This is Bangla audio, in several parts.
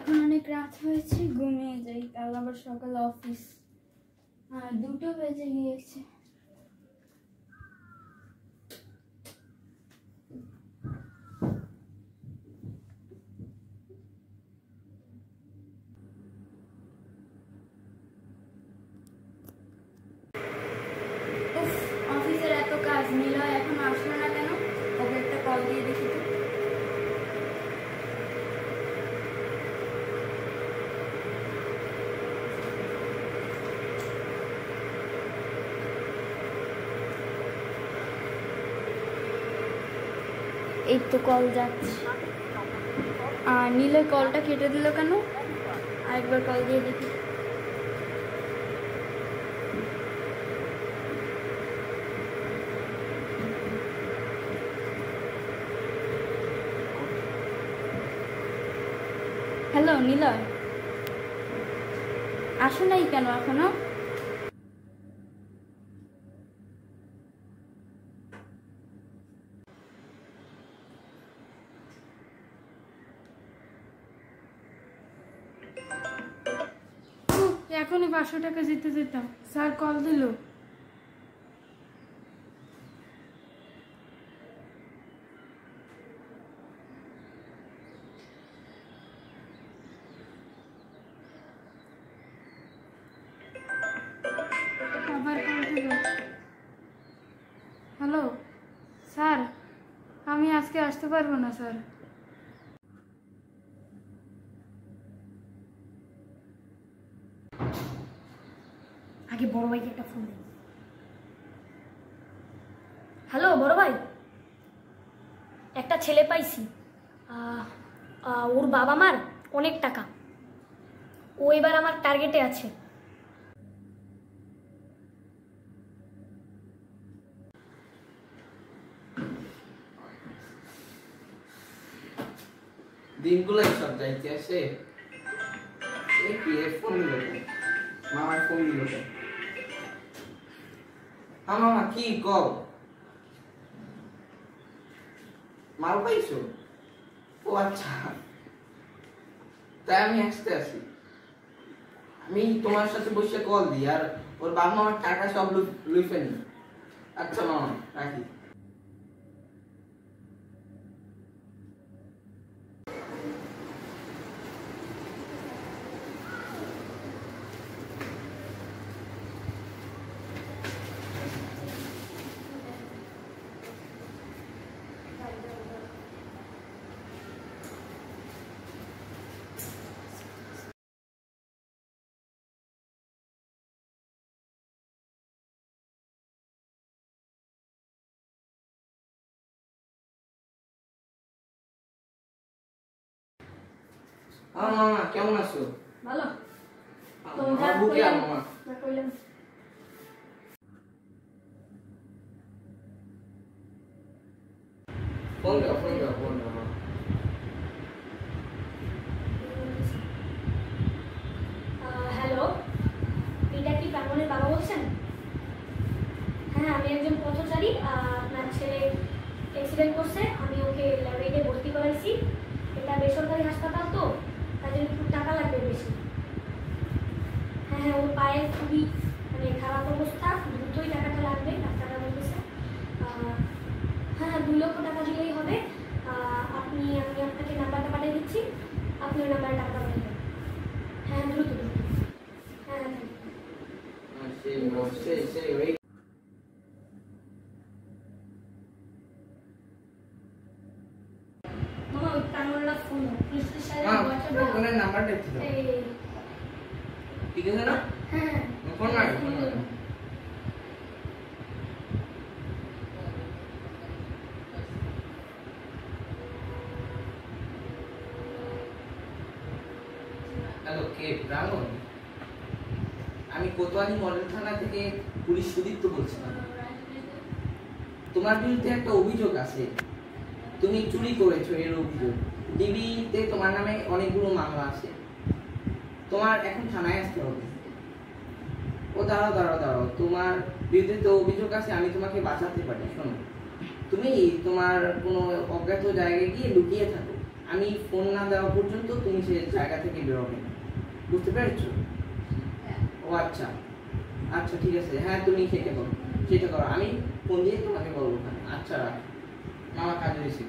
এখন অনেক রাত হয়েছে, ঘুমিয়ে যাই, কাল আবার সকালে অফিস। আর 2টো বেজে গিয়েছে। অফিসের এত কাজ, নিলয় এখন আসলো না কেন? ওকে একটা কল দিয়ে দেখি তো। এই তো কল যাচ্ছে। আর নিলয় কলটা কেটে দিল কেন? আরেকবার কল দিয়ে দেখি। হ্যালো নিলয়, আসো নাই কেন এখনো? এখনই 500 টাকা জিতে যেতাম, স্যার কল দিল। আবার কল দিল। হ্যালো স্যার, আমি আজকে আসতে পারবো না স্যার। আগে বড় ভাইকে একটা ফোন দিই। হ্যালো বড় ভাই, একটা ছেলে পাইছি, ওর বাবা মার অনেক টাকা, ও এবার আমার টার্গেটে আছে। দিনগুলো সব যাইতে আসে। এই কি ফোন দিল, মামার ফোন দিল। হ্যাঁ মামা, কি কও? মাল পাইছো? ও আচ্ছা, তাই আমি আসতে আসি। আমি তোমার সাথে বসে কল দিই, আর ওর বাবা মামার টাকা সব লুফে নি। আচ্ছা মামা, রাখি। মামা কেমন আছো? ভালো। আমার বুকে আর মামা। ফোন দাও, ফোন দাও, ফোন দাও। হ্যালো, এটা কি প্রাঙ্গণের বাবা বলছেন? হ্যাঁ, আমি একজন পথচারী। আপনার ছেলে অ্যাক্সিডেন্ট করছে, আমি ওকে ল্যাবরেটরিতে ভর্তি করাইছি। এটা বেসরকারি হাসপাতাল তো, তার জন্য একটু টাকা লাগবে বেশি। হ্যাঁ হ্যাঁ, ওর পায়ের খুবই খারাপ অবস্থা, দ্রুতই টাকাটা লাগবে, ডাক্তাররা বলতেছে। হ্যাঁ হ্যাঁ, 2 লক্ষ টাকা দিলেই হবে। আমি আপনাকে নাম্বারটা পাঠিয়ে দিচ্ছি, আপনি ওই নাম্বারে টাকা পাঠিয়ে দেবেন। হ্যাঁ দ্রুত দ্রুত। হ্যাঁ হ্যাঁ, মামা ওই প্রাঙ্গণটা ফোন পুলিশ ফোনের নাম্বারটা একটু দাও। ঠিক আছে না? হ্যাঁ ফোন না, ফোন না। হ্যালো, কে প্রাঙ্গণ? আমি কোতোয়ালি মডেল থানা থেকে পুলিশ সুদীপ্ত বলছিলাম। তোমার বিরুদ্ধে একটা অভিযোগ আছে, তুমি চুরি করেছো, এর অভিযোগ। টিভিতে তোমার নামে অনেকগুলো মামলা আছে, তোমার এখন থানায় আসতে হবে। ও দাঁড়াও দাঁড়াও দাঁড়াও, তোমার বিরুদ্ধে তো অভিযোগ আছে, আমি তোমাকে বাঁচাতে পারি। শোনো, তুমি তোমার কোনো অজ্ঞাত জায়গায় গিয়ে লুকিয়ে থাকো, আমি ফোন না দেওয়া পর্যন্ত তুমি সে জায়গা থেকে বেরোবে না, বুঝতে পেরেছো? ও আচ্ছা আচ্ছা ঠিক আছে, হ্যাঁ তুমি সেটা করো, সেটা করো, আমি ফোন দিয়ে তোমাকে বলবো ওখানে। আচ্ছা রাখ, মামা কাজে এসে।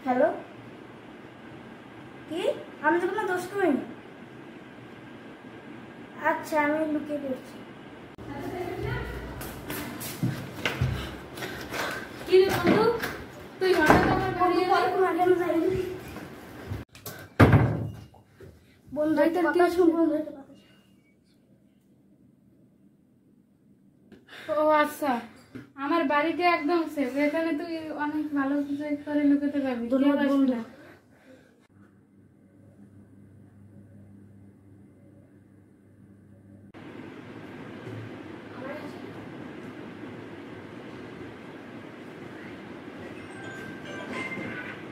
হ্যালো, কি? আমি তো কোনো দোষ করিনি। আচ্ছা, আমি লুকিয়ে পড়ছি। কি রে বন্ধু, তুই হঠাৎ আমার বাড়ি এলি? বন্ধু, এই তোর কথা কি শুন, হয়েছে? বন্ধু, একটা কথা শুন। ও আচ্ছা, আমার বাড়িতে একদম সেফ, এখানে তুই অনেক ভালো কিছু করে লুকাতে পারবি। ধন্যবাদ কেউ আসবে বন্ধু। না।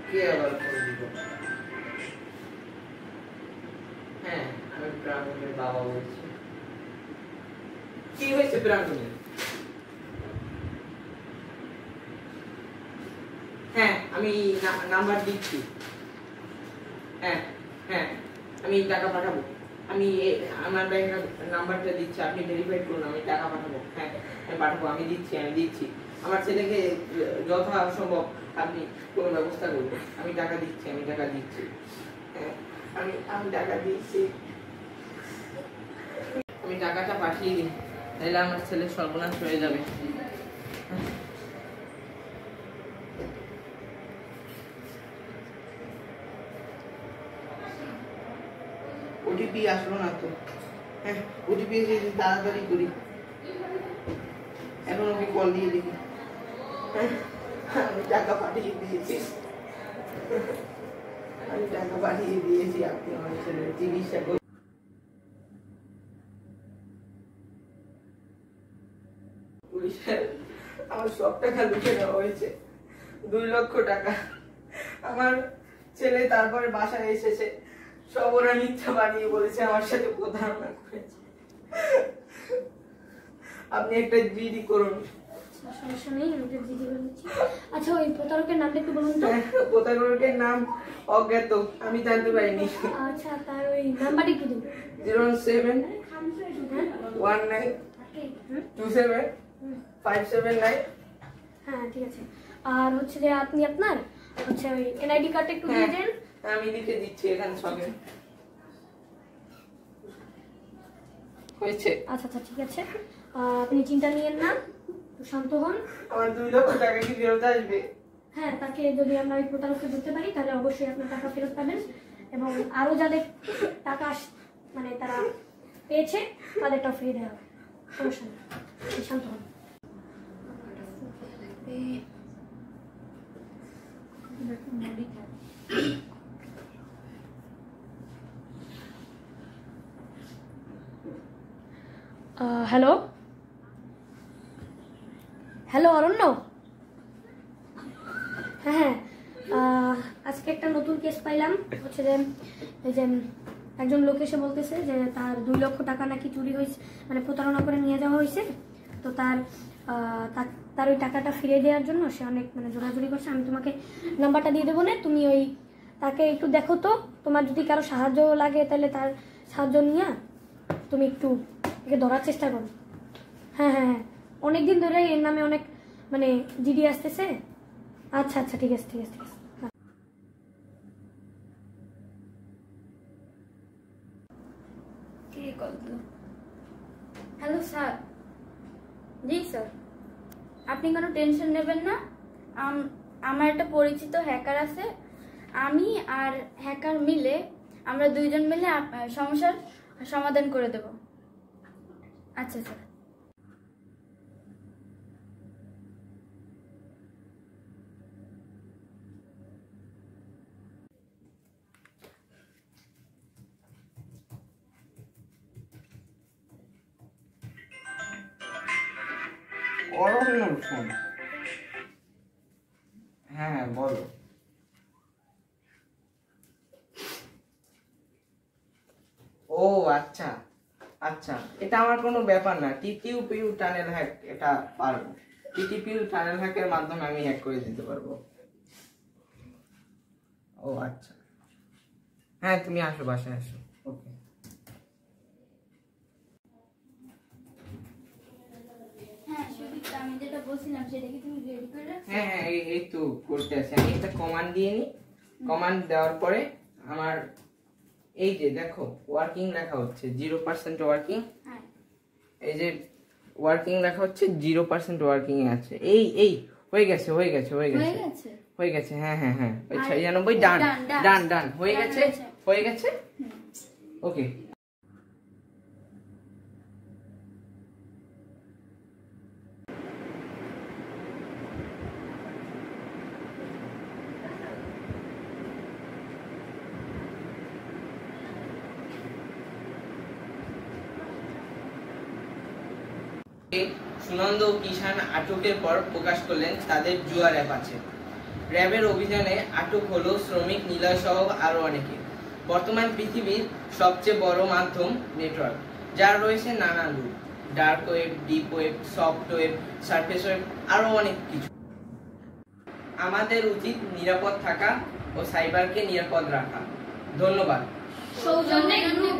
কে আবার করে দিব? হ্যাঁ, আমি প্রাঙ্গণের বাবা বলছি। কি হয়েছে প্রাঙ্গণের? হ্যাঁ, আমি নাম্বার দিচ্ছি। হ্যাঁ হ্যাঁ, আমি টাকা পাঠাবো। আমি আমার ব্যাংক নাম্বারটা দিচ্ছি, আপনি ভেরিফাই করুন, আমি টাকা পাঠাবো। হ্যাঁ, আমি পাঠাবো, আমি দিচ্ছি। আমার ছেলেকে যথাসম্ভব আপনি কোনো ব্যবস্থা করুন। আমি টাকা দিচ্ছি। হ্যাঁ, আমি টাকা দিচ্ছি। আমি টাকাটা পাঠিয়ে দিই, তাহলে আমার ছেলের সর্বনাশ হয়ে যাবে। ওটিপি আসলো না তো। হ্যাঁ, ওটিপি এসেছে, তাড়াতাড়ি করি। এখন ওকে কল দিয়ে দেখি। হ্যাঁ, আমি টাকা পাঠিয়ে দিয়েছি। আপনি আমার ছেলের চিকিৎসা করুন। পুলিশের আমার সব টাকা লুটে নেওয়া হয়েছে, 2 লক্ষ টাকা। আমার ছেলে তারপরে বাসায় এসেছে, সব ওরা মিথ্যা বানিয়ে বলেছে আমার সাথে প্রতারণা করেছে। আপনি একটা জিডি করুন। সমস্যা নেই, আমি একটা জিডি করে দিচ্ছি। আচ্ছা, ওই প্রতারকের নামটা একটু বলুন তো। প্রতারকের নাম অজ্ঞাত, আমি জানতে পারিনি। আচ্ছা, তার ওই নাম্বারটা একটু দিন। 0719275759। হ্যাঁ, ঠিক আছে। আর হচ্ছে যে আপনি আপনার হচ্ছে ওই এনআইডি কার্ডটা একটু দিয়ে দেন। আমি লিখে দিচ্ছি এখানে সঙ্গে। হয়েছে? আচ্ছা, ঠিক আছে। আপনি চিন্তা নিয়েন না, একটু শান্ত হন। আমার 2 লক্ষ টাকা কি ফেরত আসবে? হ্যাঁ, তাকে যদি আমরা ওই প্রতারককে ধরতে পারি তাহলে অবশ্যই আপনার টাকা ফেরত পাবেন, এবং আরো যাদের টাকা মানে তারা পেয়েছে তাদেরটাও ফিরে দেওয়া হবে। সমস্যা নেই, আপনি শান্ত হন। হ্যালো অরণ্য, হ্যাঁ, আজকে একটা নতুন কেস পাইলাম। হচ্ছে যে এই যে একজন লোক এসে বলতেছে যে তার 2 লক্ষ টাকা নাকি চুরি হয়েছে, মানে প্রতারণা করে নিয়ে যাওয়া হয়েছে। তো তার ওই টাকাটা ফিরিয়ে দেওয়ার জন্য সে অনেক মানে জোরাজুরি করছে। আমি তোমাকে নাম্বারটা দিয়ে দেবো না, তুমি ওই তাকে একটু দেখো তো, তোমার যদি কারো সাহায্য লাগে তাহলে তার সাহায্য নিয়ে তুমি একটু একে ধরার চেষ্টা করো। হ্যাঁ, অনেকদিন ধরে এর নামে অনেক মানে জিডি আসতেছে। আচ্ছা, ঠিক আছে। কে কল দিল? Hello sir. জি স্যার, আপনি কোনো টেনশন নেবেন না। আমার একটা পরিচিত হ্যাকার আছে, আমি আর হ্যাকার মিলে আমরা 2 জন মিলে সমস্যার সমাধান করে দেব। আচ্ছা স্যার। অরণ্যর ফোন। বলো। ও আচ্ছা আচ্ছা, এটা আমার কোনো ব্যাপার না। টিটিপিউ টানেল হ্যাক এটা পারবো। টিটিপিউ টানেল হ্যাকের মাধ্যমে আমি হ্যাক করে দিতে পারবো। ও আচ্ছা, হ্যাঁ তুমি আসো, বাসায় আসো। ওকে। হ্যাঁ সুদীপ, আমি যেটা বলছিলাম সেটা কি তুমি রেডি করে রাখছো? হ্যাঁ হ্যাঁ, এই তো করতে আছি। আমি একটা কমান্ড দিয়ে নিই। কমান্ড দেওয়ার পরে আমার এই যে দেখো ওয়ার্কিং লেখা হচ্ছে 0% ওয়ার্কিং। হ্যাঁ এই যে ওয়ার্কিং লেখা হচ্ছে 0% ওয়ার্কিং এ আছে। এই এই হয়ে গেছে হয়ে গেছে হয়ে হয়ে গেছে গেছে। হয়ে গেছে। হ্যাঁ হ্যাঁ হ্যাঁ, ওই আর 96 ডান ডান, ডান। ডান ডান হয়ে ডান গেছে হয়েছে। হয়ে গেছে। ওকে। সুনন্দ ও কিষান আটকের পর প্রকাশ করলেন তাদের জুয়ার অ্যাপ আছে। র্যাবের অভিযানে আটক হলো শ্রমিক নিলয় সহ আরো অনেকে। বর্তমান পৃথিবীর সবচেয়ে বড় মাধ্যম নেটওয়ার্ক, যার রয়েছে নানান রূপ, dark web, deep web, soft web, surface web, আরো অনেক কিছু। আমাদের উচিত নিরাপদ থাকা ও সাইবারকে নিরাপদ রাখা। ধন্যবাদ। সৌজন্যে গ্রুপ